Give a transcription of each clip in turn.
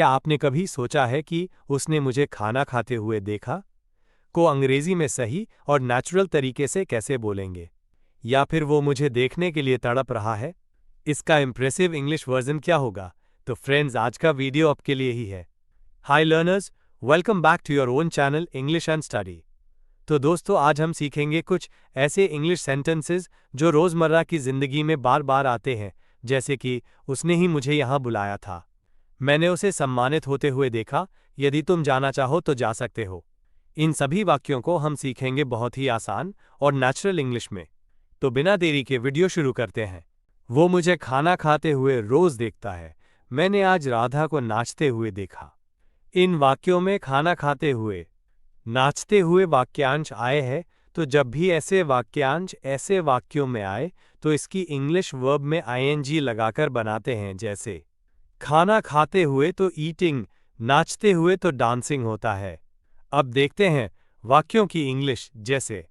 क्या आपने कभी सोचा है कि उसने मुझे खाना खाते हुए देखा को अंग्रेजी में सही और नेचुरल तरीके से कैसे बोलेंगे? या फिर वो मुझे देखने के लिए तड़प रहा है? इसका इम्प्रेसिव इंग्लिश वर्जन क्या होगा? तो फ्रेंड्स, आज का वीडियो आपके लिए ही है। Hi learners, welcome back to your own channel English and study. तो दोस्तों, आज हम सीखेंगे कुछ ऐसे इंग्लिश सेंटेंसेस जो रोज़मर्रा की ज़िंदगी में बार बार आते हैं, जैसे कि उसने ही मुझे यहाँ बुलाया था, मैंने उसे सम्मानित होते हुए देखा, यदि तुम जाना चाहो तो जा सकते हो। इन सभी वाक्यों को हम सीखेंगे बहुत ही आसान और नेचुरल इंग्लिश में। तो बिना देरी के वीडियो शुरू करते हैं। वो मुझे खाना खाते हुए रोज देखता है। मैंने आज राधा को नाचते हुए देखा। इन वाक्यों में खाना खाते हुए, नाचते हुए वाक्यांश आए हैं, तो जब भी ऐसे वाक्यांश ऐसे वाक्यों में आए तो इसकी इंग्लिश वर्ब में आईएनजी लगाकर बनाते हैं। जैसे खाना खाते हुए तो ईटिंग, नाचते हुए तो डांसिंग होता है। अब देखते हैं वाक्यों की इंग्लिश। जैसे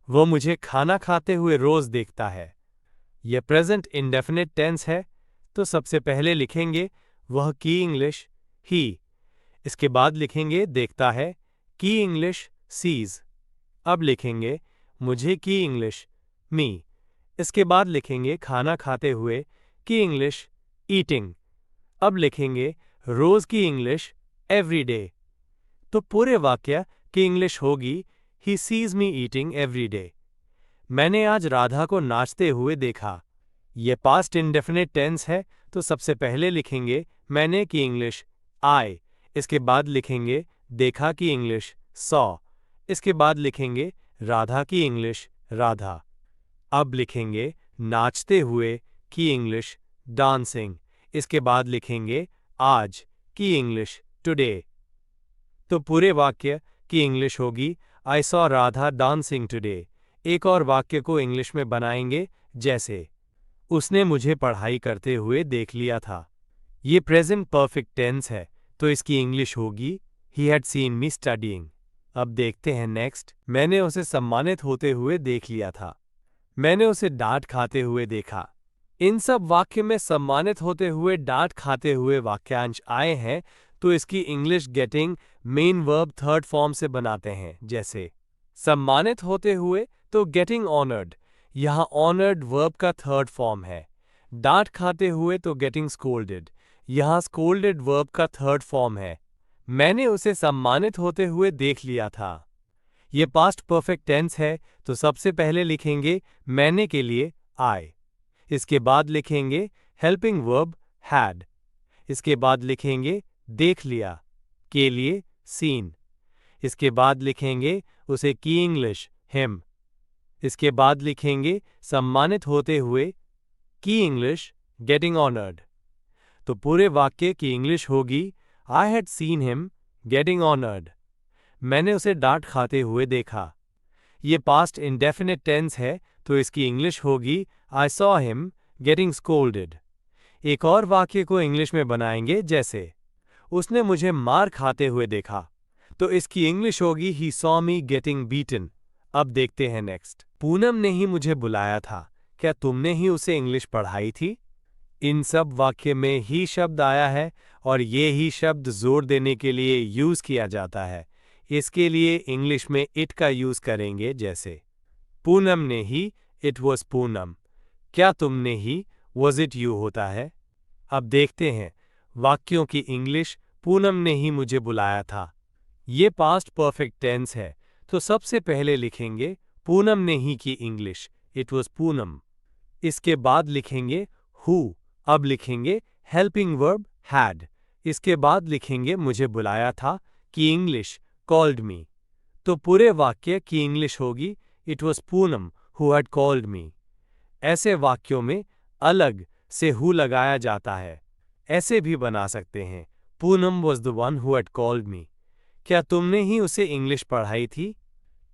वो मुझे खाना खाते हुए रोज देखता है। यह प्रेजेंट इंडेफिनिट टेंस है, तो सबसे पहले लिखेंगे वह की इंग्लिश ही। इसके बाद लिखेंगे देखता है की इंग्लिश सीज। अब लिखेंगे मुझे की इंग्लिश मी। इसके बाद लिखेंगे खाना खाते हुए की इंग्लिश ईटिंग। अब लिखेंगे रोज की इंग्लिश एवरी डे। तो पूरे वाक्य की इंग्लिश होगी he sees me eating every day. मैंने आज राधा को नाचते हुए देखा। यह पास्ट इंडेफिनिट टेंस है, तो सबसे पहले लिखेंगे मैंने की इंग्लिश आई। इसके बाद लिखेंगे देखा की इंग्लिश सॉ। इसके बाद लिखेंगे राधा की इंग्लिश राधा। अब लिखेंगे नाचते हुए की इंग्लिश डांसिंग। इसके बाद लिखेंगे आज की इंग्लिश टुडे। तो पूरे वाक्य की इंग्लिश होगी I saw Radha dancing today. एक और वाक्य को इंग्लिश में बनाएंगे, जैसे उसने मुझे पढ़ाई करते हुए देख लिया था। ये प्रेजेंट परफेक्ट टेंस है, तो इसकी इंग्लिश होगी he had seen me studying. अब देखते हैं नेक्स्ट। मैंने उसे सम्मानित होते हुए देख लिया था। मैंने उसे डांट खाते हुए देखा। इन सब वाक्य में सम्मानित होते हुए डांट खाते हुए वाक्यांश आए हैं, तो इसकी English getting main verb third form से बनाते हैं। जैसे सम्मानित होते हुए तो गेटिंग ऑनर्ड, यहाँ ऑनर्ड वर्ब का थर्ड फॉर्म है। डांट खाते हुए तो गेटिंग स्कोल्डेड, यहाँ स्कोल्डेड वर्ब का थर्ड फॉर्म है। मैंने उसे सम्मानित होते हुए देख लिया था। ये पास्ट परफेक्ट टेंस है, तो सबसे पहले लिखेंगे मैंने के लिए आई। इसके बाद लिखेंगे हेल्पिंग वर्ब हैड। इसके बाद लिखेंगे देख लिया के लिए सीन। इसके बाद लिखेंगे उसे की इंग्लिश हिम। इसके बाद लिखेंगे सम्मानित होते हुए की इंग्लिश गेटिंग ऑनर्ड। तो पूरे वाक्य की इंग्लिश होगी I had seen him getting honoured. मैंने उसे डांट खाते हुए देखा। ये पास्ट इंडेफिनिट टेंस है, तो इसकी इंग्लिश होगी I saw him getting scolded. एक और वाक्य को इंग्लिश में बनाएंगे, जैसे उसने मुझे मार खाते हुए देखा। तो इसकी इंग्लिश होगी he saw me getting beaten. अब देखते हैं नेक्स्ट। पूनम ने ही मुझे बुलाया था। क्या तुमने ही उसे इंग्लिश पढ़ाई थी? इन सब वाक्य में ही शब्द आया है, और ये ही शब्द जोर देने के लिए यूज किया जाता है। इसके लिए इंग्लिश में इट का यूज करेंगे, जैसे पूनम ने ही, इट वॉज पूनम। क्या तुमने ही, वॉज इट यू होता है। अब देखते हैं वाक्यों की इंग्लिश। पूनम ने ही मुझे बुलाया था। ये पास्ट परफेक्ट टेंस है, तो सबसे पहले लिखेंगे पूनम ने ही की इंग्लिश इट वॉज पूनम। इसके बाद लिखेंगे हु। अब लिखेंगे हेल्पिंग वर्ब हैड। इसके बाद लिखेंगे मुझे बुलाया था की इंग्लिश कॉल्ड मी। तो पूरे वाक्य की इंग्लिश होगी it was Poonam who had called me. ऐसे वाक्यों में अलग से हु लगाया जाता है। ऐसे भी बना सकते हैं Poonam was the one who had called me. क्या तुमने ही उसे इंग्लिश पढ़ाई थी?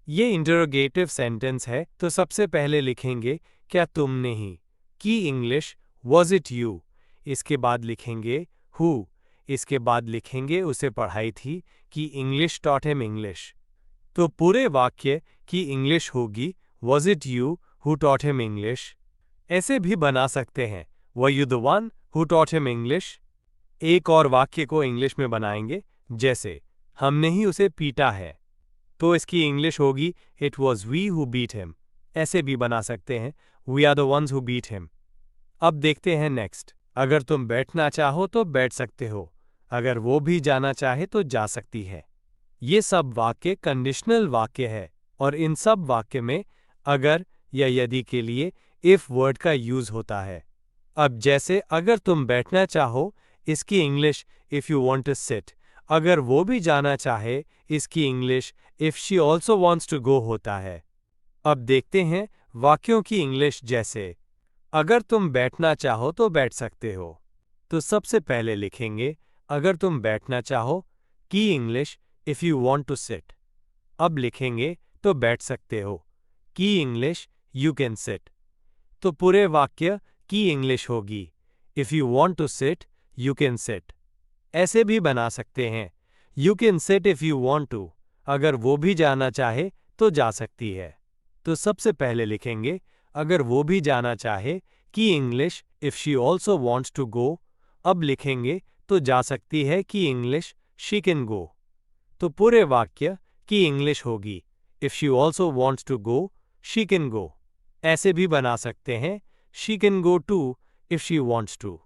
ये इंटरोगेटिव सेंटेंस है, तो सबसे पहले लिखेंगे क्या तुमने ही की इंग्लिश वॉज इट यू। इसके बाद लिखेंगे हु। इसके बाद लिखेंगे उसे पढ़ाई थी कि इंग्लिश टॉट हिम इंग्लिश। तो पूरे वाक्य की इंग्लिश होगी was it you who taught him English. ऐसे भी बना सकते हैं were you the one who taught him English. एक और वाक्य को इंग्लिश में बनाएंगे, जैसे हमने ही उसे पीटा है, तो इसकी इंग्लिश होगी it was we who beat him. ऐसे भी बना सकते हैं, we are the ones who beat him. अब देखते हैं नेक्स्ट। अगर तुम बैठना चाहो तो बैठ सकते हो, अगर वो भी जाना चाहे तो जा सकती है। ये सब वाक्य कंडीशनल वाक्य है और इन सब वाक्य में अगर या यदि के लिए इफ वर्ड का यूज होता है। अब जैसे अगर तुम बैठना चाहो, इसकी English if you want to sit. अगर वो भी जाना चाहे, इसकी English if she also wants to go होता है। अब देखते हैं वाक्यों की इंग्लिश, जैसे अगर तुम बैठना चाहो तो बैठ सकते हो। तो सबसे पहले लिखेंगे अगर तुम बैठना चाहो की English if you want to sit. अब लिखेंगे तो बैठ सकते हो की इंग्लिश यू कैन सिट। तो पूरे वाक्य की इंग्लिश होगी if you want to sit you can sit. ऐसे भी बना सकते हैं you can sit if you want to. अगर वो भी जाना चाहे तो जा सकती है। तो सबसे पहले लिखेंगे अगर वो भी जाना चाहे की English if she also wants to go. अब लिखेंगे तो जा सकती है की इंग्लिश शी कैन गो। तो पूरे वाक्य की इंग्लिश होगी if she also wants to go she can go. ऐसे भी बना सकते हैं she can go too if she wants to.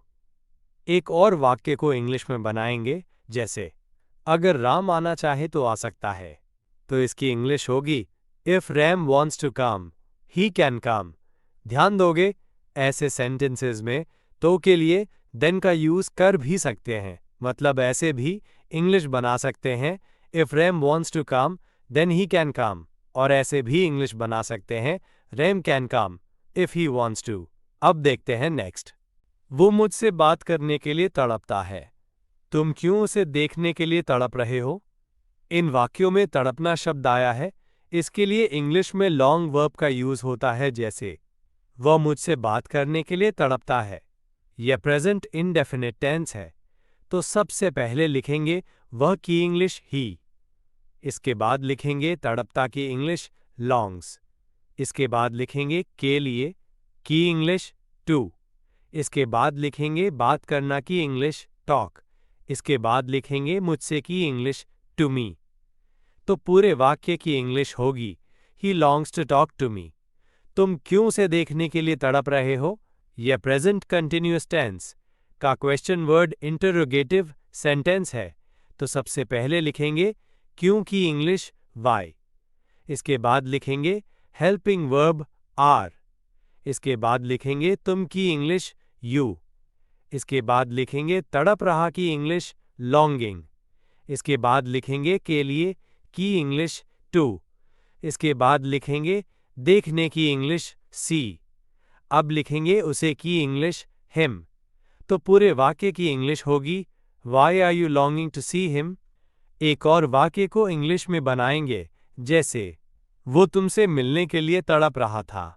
एक और वाक्य को इंग्लिश में बनाएंगे, जैसे अगर राम आना चाहे तो आ सकता है। तो इसकी इंग्लिश होगी if Ram wants to come he can come. ध्यान दोगे ऐसे सेंटेंसेस में तो के लिए देन का यूज कर भी सकते हैं, मतलब ऐसे भी इंग्लिश बना सकते हैं if Ram wants to come then he can come, और ऐसे भी इंग्लिश बना सकते हैं Ram can come if he wants to. अब देखते हैं नेक्स्ट। वो मुझसे बात करने के लिए तड़पता है, तुम क्यों उसे देखने के लिए तड़प रहे हो। इन वाक्यों में तड़पना शब्द आया है, इसके लिए इंग्लिश में लॉन्ग वर्ब का यूज होता है, जैसे वह मुझसे बात करने के लिए तड़पता है। यह प्रेजेंट इंडेफिनिट टेंस है, तो सबसे पहले लिखेंगे वह की इंग्लिश ही। इसके बाद लिखेंगे तड़पता की इंग्लिश लॉन्ग्स। इसके बाद लिखेंगे के लिए की इंग्लिश टू। इसके बाद लिखेंगे बात करना की इंग्लिश टॉक। इसके बाद लिखेंगे मुझसे की इंग्लिश टू मी। तो पूरे वाक्य की इंग्लिश होगी he longs to talk to me. तुम क्यों उसे देखने के लिए तड़प रहे हो, यह प्रेजेंट कंटिन्यूअस टेंस का क्वेश्चन वर्ड इंटरोगेटिव सेंटेंस है, तो सबसे पहले लिखेंगे क्यों की इंग्लिश वाई। इसके बाद लिखेंगे हेल्पिंग वर्ब आर। इसके बाद लिखेंगे तुम की इंग्लिश यू। इसके बाद लिखेंगे तड़प रहा की इंग्लिश लॉन्गिंग। इसके बाद लिखेंगे के लिए की इंग्लिश टू। इसके बाद लिखेंगे देखने की इंग्लिश सी। अब लिखेंगे उसे की इंग्लिश हिम। तो पूरे वाक्य की इंग्लिश होगी why are you longing to see him. एक और वाक्य को इंग्लिश में बनाएंगे, जैसे वो तुमसे मिलने के लिए तड़प रहा था।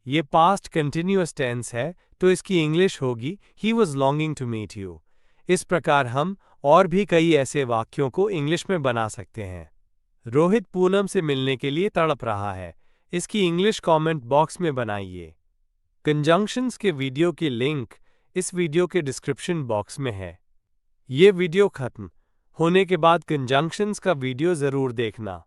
ये पास्ट कंटिन्यूअस टेंस है, तो इसकी इंग्लिश होगी he was longing to meet you. इस प्रकार हम और भी कई ऐसे वाक्यों को इंग्लिश में बना सकते हैं। रोहित पूनम से मिलने के लिए तड़प रहा है, इसकी इंग्लिश कमेंट बॉक्स में बनाइए। कंजंक्शंस के वीडियो की लिंक इस वीडियो के डिस्क्रिप्शन बॉक्स में है। ये वीडियो खत्म होने के बाद कंजंक्शंस का वीडियो ज़रूर देखना।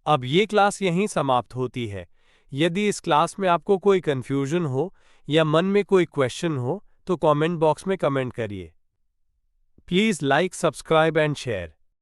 अब ये क्लास यहीं समाप्त होती है। यदि इस क्लास में आपको कोई कन्फ्यूजन हो या मन में कोई क्वेश्चन हो तो कमेंट बॉक्स में कमेंट करिए। Please like, subscribe and share.